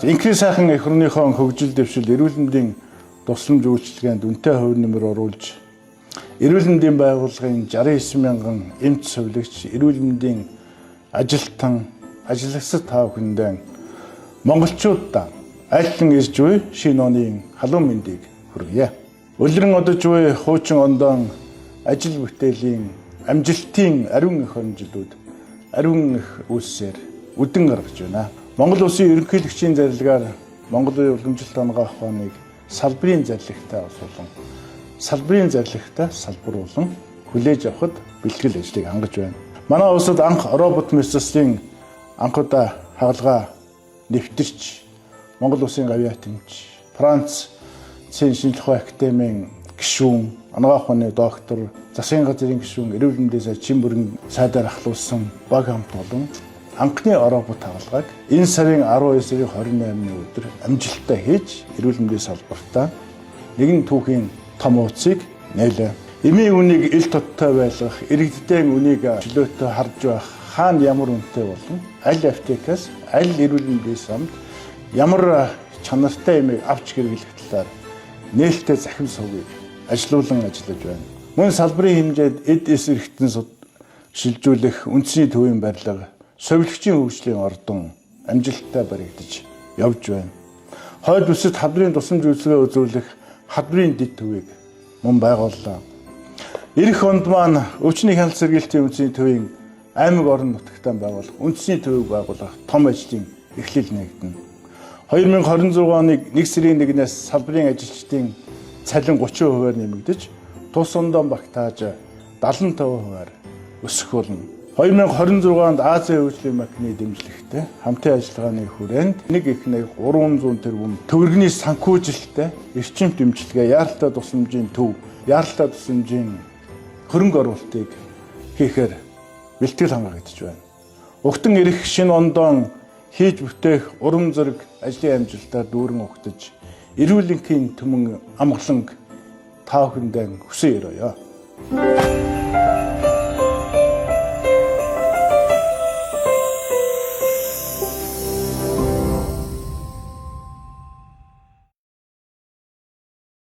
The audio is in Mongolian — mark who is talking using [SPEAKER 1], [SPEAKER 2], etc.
[SPEAKER 1] Инхри сайхан эх орныхон хөгжил дэвшил эрүүл мэндийн тусламж үйлчилгээнд үнэтэй хувь нэмэр оруулж эрүүл мэндийн байгууллагын 69 мянган эмч совилогч эрүүл мэндийн ажилтан ажиллагчид та бүхэндээ монголчуудаа айлтан ирж буй шинэ оны халуун мэндийг хүргье. Улиран одож буй хуучин ондоон ажил бүтээлийн амжилтын ариун эх орнжилууд ариун эх үйлсээр үдэн гаргаж байна. Монгол улсын ерөнхийлөгчийн зарилгаар Монголын уламжлалт хангах ухааныг салбарын зарлагтай усуулан салбарын зарлагтай салбарлуулан хүлээж авахд бэлтгэл ажлыг хангаж байна. Манай улсад анх робот медицинын анхудаа хагалгаа нэвтэрч Монгол улсын гавьяа тэмч Франц шинжлэх ухааны академийн гишүүн анагаах ухааны доктор засгийн газрын гишүүн эрүүл мэндийн сайд чин бүрэн сайдаар ахлуулсан баг хамт болон анхны робот хагалгааг энэ сарын 12 сарын 28-ны өдөр амжилттай хийж эрүүл мэндийн салбартаа нэгэн түүхийн том ууцыг нээлээ. Эмийн үнийг ил тодтой байлгах, иргэддээ үнийг чөлөөтэй харж байх хаана ямар үнэтэй болно? Аль аптекаас аль эрүүл мэндийн самд ямар чанартай эмийг авч хэрэглэх талаар нээлттэй захим сувгийг ажилуулан ажиллаж байна. Мөн салбарын хэмжээд эд эсрэгтэн шилжүүлэх үндэсний төвийн барилга совилогчийн хөгжлийн ордон амжилттай баригдаж явж байна. Хойд бүсэд хадварын тусламж үйлчилгээ үзүүлэх хадварын дэд төвийг мөн байгууллаа. Ирэх онд маань өвчний хяналт сэргийлтийн үндэсний төвийн аймаг орон нутагтаа байгуулах үндэсний төвийг байгуулах том ажлын эхлэл нэгдэнэ. 2026 оны 1 сарын 1-ээс салбарын ажилчдын цалин 30%-аар нэмэгдэж тус ондоон багтааж 75%-аар өсөх болно. 2026 онд Азийн хөгжлийн банкны дэмжлэгтэй хамтын ажиллагааны хүрээнд 1,300 тэрбум төгрөгийн санхүүжилттэй эрчим дэмжлэгээ яаралтай тусламжийн төв, яаралтай тусламжийн хөрөнгө оруулалтыг хийхээр бэлтгэл хангагдаж байна. Угтан ирэх шинэ ондоон хийж бүтээх урам зориг ажлын амжилтаар дүүрэн угтаж эрүүл энхийн түмэн амгаланг та бүхэндээ хүсэн өрөөё.